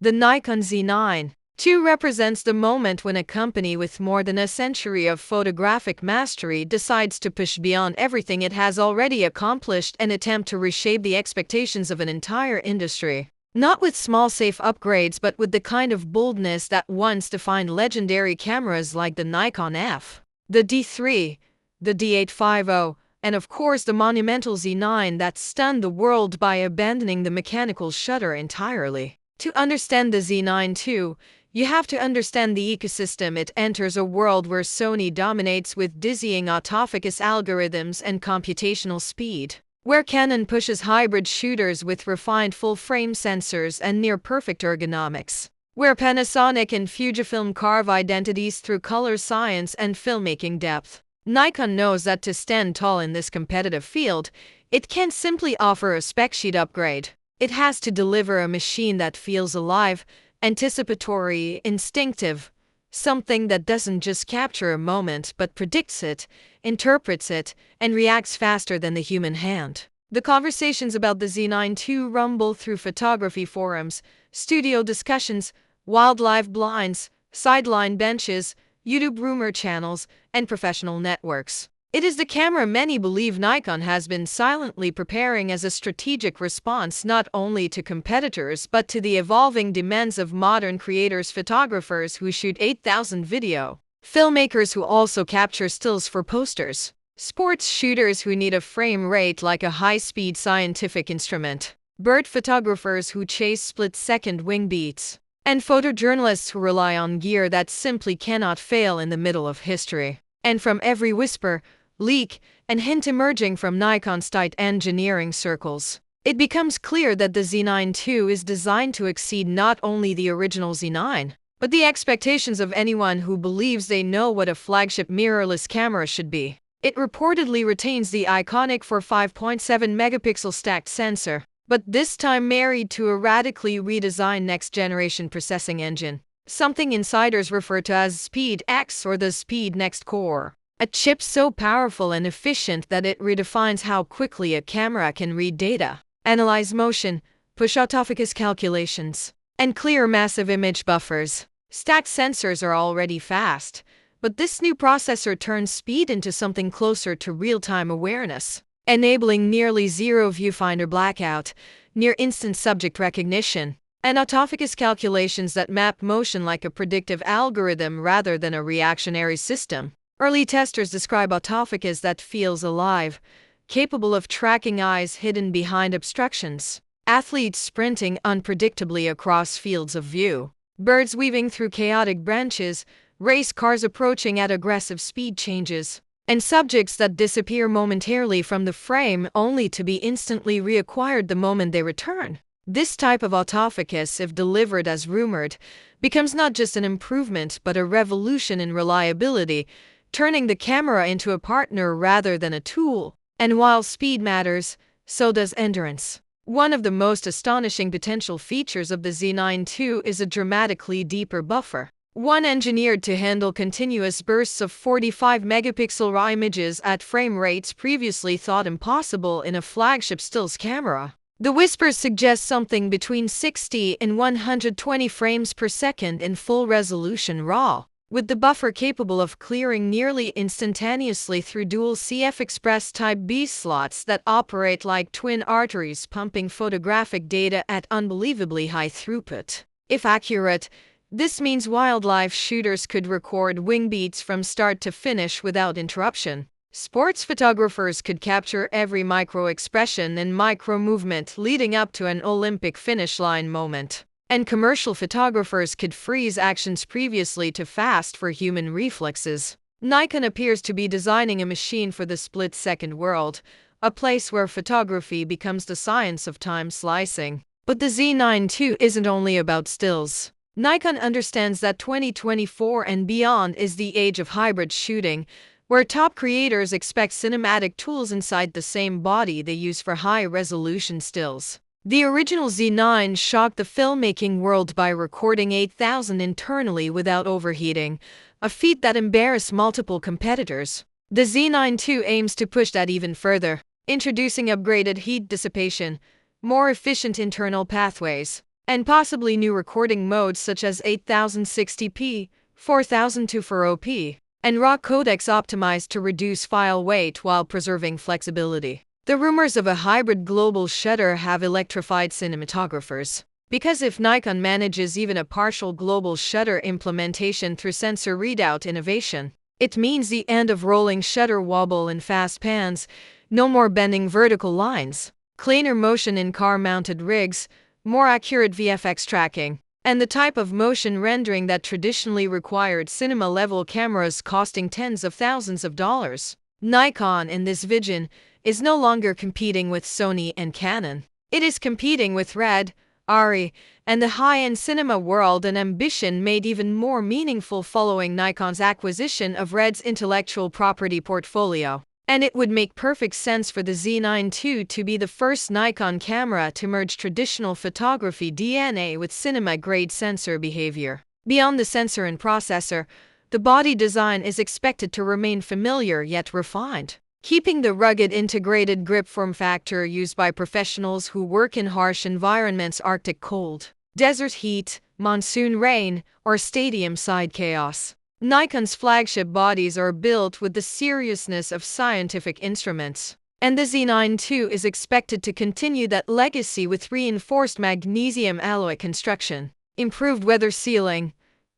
The Nikon Z9 II represents the moment when a company with more than a century of photographic mastery decides to push beyond everything it has already accomplished and attempt to reshape the expectations of an entire industry. Not with small safe upgrades, but with the kind of boldness that once defined legendary cameras like the Nikon F, the D3, the D850, and of course the monumental Z9 that stunned the world by abandoning the mechanical shutter entirely. To understand the Z9 II, you have to understand the ecosystem. It enters a world where Sony dominates with dizzying autofocus algorithms and computational speed, where Canon pushes hybrid shooters with refined full-frame sensors and near-perfect ergonomics, where Panasonic and Fujifilm carve identities through color science and filmmaking depth. Nikon knows that to stand tall in this competitive field, it can't simply offer a spec sheet upgrade. It has to deliver a machine that feels alive, anticipatory, instinctive, something that doesn't just capture a moment but predicts it, interprets it, and reacts faster than the human hand. The conversations about the Z9 II rumble through photography forums, studio discussions, wildlife blinds, sideline benches, YouTube rumor channels, and professional networks. It is the camera many believe Nikon has been silently preparing as a strategic response not only to competitors but to the evolving demands of modern creators, photographers who shoot 8,000 video, filmmakers who also capture stills for posters, sports shooters who need a frame rate like a high-speed scientific instrument, bird photographers who chase split-second wing beats, and photojournalists who rely on gear that simply cannot fail in the middle of history. And from every whisper, leak, and hint emerging from Nikon's tight engineering circles, it becomes clear that the Z9 II is designed to exceed not only the original Z9, but the expectations of anyone who believes they know what a flagship mirrorless camera should be. It reportedly retains the iconic 5.7 megapixel stacked sensor, but this time married to a radically redesigned next-generation processing engine, something insiders refer to as Speed X or the Speed Next Core. A chip so powerful and efficient that it redefines how quickly a camera can read data, analyze motion, push autofocus calculations, and clear massive image buffers. Stacked sensors are already fast, but this new processor turns speed into something closer to real-time awareness, enabling nearly zero viewfinder blackout, near-instant subject recognition, and autofocus calculations that map motion like a predictive algorithm rather than a reactionary system. Early testers describe autofocus that feels alive, capable of tracking eyes hidden behind obstructions, athletes sprinting unpredictably across fields of view, birds weaving through chaotic branches, race cars approaching at aggressive speed changes, and subjects that disappear momentarily from the frame only to be instantly reacquired the moment they return. This type of autofocus, if delivered as rumored, becomes not just an improvement but a revolution in reliability, turning the camera into a partner rather than a tool. And while speed matters, so does endurance. One of the most astonishing potential features of the Z9 II is a dramatically deeper buffer, one engineered to handle continuous bursts of 45 megapixel RAW images at frame rates previously thought impossible in a flagship stills camera. The whispers suggest something between 60 and 120 frames per second in full-resolution RAW, with the buffer capable of clearing nearly instantaneously through dual CF Express Type B slots that operate like twin arteries pumping photographic data at unbelievably high throughput. If accurate, this means wildlife shooters could record wing beats from start to finish without interruption. Sports photographers could capture every micro-expression and micro-movement leading up to an Olympic finish line moment. And commercial photographers could freeze actions previously too fast for human reflexes. Nikon appears to be designing a machine for the split-second world, a place where photography becomes the science of time slicing. But the Z9 II isn't only about stills. Nikon understands that 2024 and beyond is the age of hybrid shooting, where top creators expect cinematic tools inside the same body they use for high-resolution stills. The original Z9 shocked the filmmaking world by recording 8,000 internally without overheating, a feat that embarrassed multiple competitors. The Z9 II aims to push that even further, introducing upgraded heat dissipation, more efficient internal pathways, and possibly new recording modes such as 8060p, 4024p, and RAW codecs optimized to reduce file weight while preserving flexibility. The rumors of a hybrid global shutter have electrified cinematographers. Because if Nikon manages even a partial global shutter implementation through sensor readout innovation, it means the end of rolling shutter wobble in fast pans, no more bending vertical lines, cleaner motion in car-mounted rigs, more accurate VFX tracking, and the type of motion rendering that traditionally required cinema-level cameras costing tens of thousands of dollars. Nikon, in this vision, is no longer competing with Sony and Canon. It is competing with Red, Arri, and the high-end cinema world, an ambition made even more meaningful following Nikon's acquisition of Red's intellectual property portfolio. And it would make perfect sense for the Z9 II to be the first Nikon camera to merge traditional photography DNA with cinema-grade sensor behavior. Beyond the sensor and processor, the body design is expected to remain familiar yet refined, keeping the rugged integrated grip form factor used by professionals who work in harsh environments: Arctic cold, desert heat, monsoon rain, or stadium-side chaos. Nikon's flagship bodies are built with the seriousness of scientific instruments, and the Z9 II is expected to continue that legacy with reinforced magnesium alloy construction, improved weather sealing,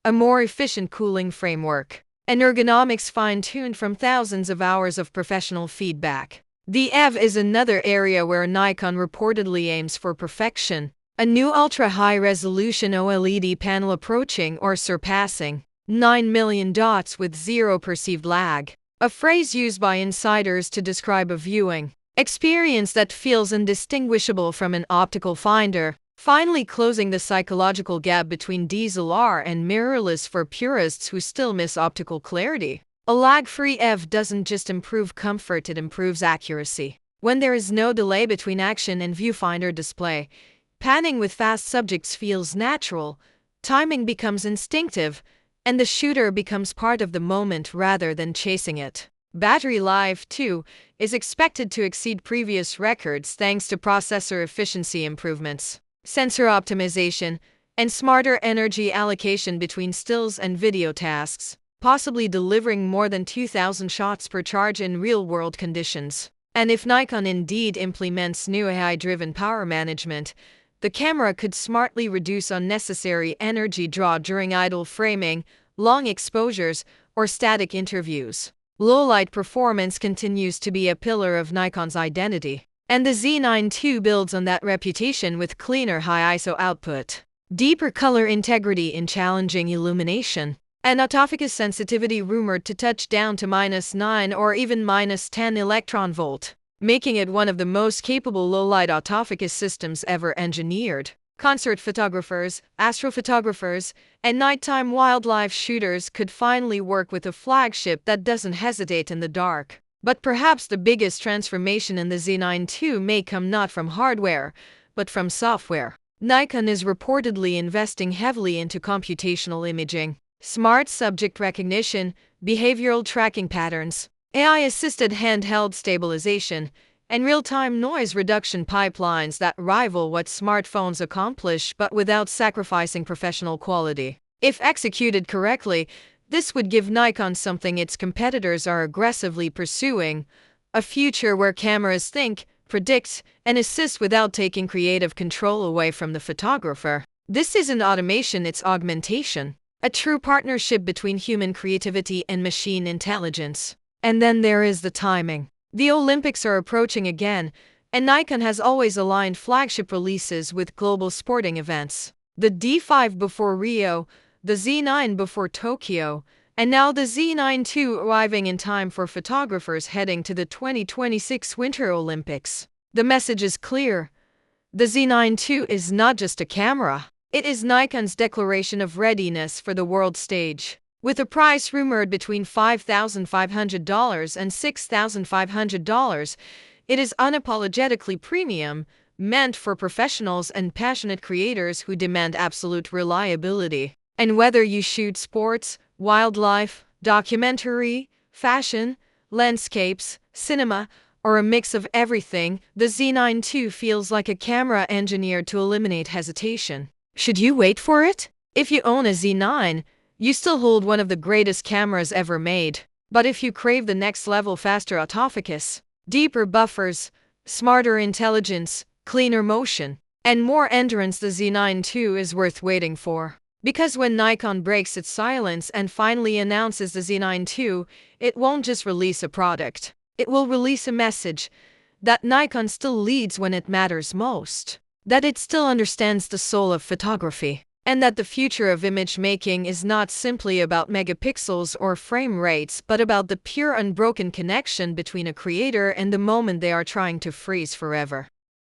a more efficient cooling framework, and ergonomics fine-tuned from thousands of hours of professional feedback. The EV is another area where Nikon reportedly aims for perfection, a new ultra-high-resolution OLED panel approaching or surpassing 9 million dots with zero perceived lag, a phrase used by insiders to describe a viewing experience that feels indistinguishable from an optical finder, finally closing the psychological gap between DSLR and mirrorless for purists who still miss optical clarity. A lag-free EV doesn't just improve comfort, it improves accuracy. When there is no delay between action and viewfinder display, panning with fast subjects feels natural, timing becomes instinctive, and the shooter becomes part of the moment rather than chasing it. Battery life, too, is expected to exceed previous records thanks to processor efficiency improvements, sensor optimization, and smarter energy allocation between stills and video tasks, possibly delivering more than 2,000 shots per charge in real-world conditions. And if Nikon indeed implements new AI-driven power management, the camera could smartly reduce unnecessary energy draw during idle framing, long exposures, or static interviews. Low-light performance continues to be a pillar of Nikon's identity, and the Z9 II builds on that reputation with cleaner high ISO output, deeper color integrity in challenging illumination, and autofocus sensitivity rumored to touch down to -9 or even -10 electron volt, making it one of the most capable low-light autofocus systems ever engineered. Concert photographers, astrophotographers, and nighttime wildlife shooters could finally work with a flagship that doesn't hesitate in the dark. But perhaps the biggest transformation in the Z9 II may come not from hardware, but from software. Nikon is reportedly investing heavily into computational imaging, smart subject recognition, behavioral tracking patterns, AI-assisted handheld stabilization, and real-time noise reduction pipelines that rival what smartphones accomplish but without sacrificing professional quality. If executed correctly, this would give Nikon something its competitors are aggressively pursuing: a future where cameras think, predict, and assist without taking creative control away from the photographer. This isn't automation, it's augmentation, a true partnership between human creativity and machine intelligence. And then there is the timing. The Olympics are approaching again, and Nikon has always aligned flagship releases with global sporting events. The D5 before Rio, the Z9 before Tokyo, and now the Z9 II arriving in time for photographers heading to the 2026 Winter Olympics. The message is clear. The Z9 II is not just a camera. It is Nikon's declaration of readiness for the world stage. With a price rumored between $5,500 and $6,500, it is unapologetically premium, meant for professionals and passionate creators who demand absolute reliability. And whether you shoot sports, wildlife, documentary, fashion, landscapes, cinema, or a mix of everything, the Z9 II feels like a camera engineered to eliminate hesitation. Should you wait for it? If you own a Z9, you still hold one of the greatest cameras ever made. But if you crave the next level, faster autofocus, deeper buffers, smarter intelligence, cleaner motion, and more endurance, the Z9 II is worth waiting for. Because when Nikon breaks its silence and finally announces the Z9 II, it won't just release a product. It will release a message that Nikon still leads when it matters most, that it still understands the soul of photography, and that the future of image making is not simply about megapixels or frame rates, but about the pure, unbroken connection between a creator and the moment they are trying to freeze forever.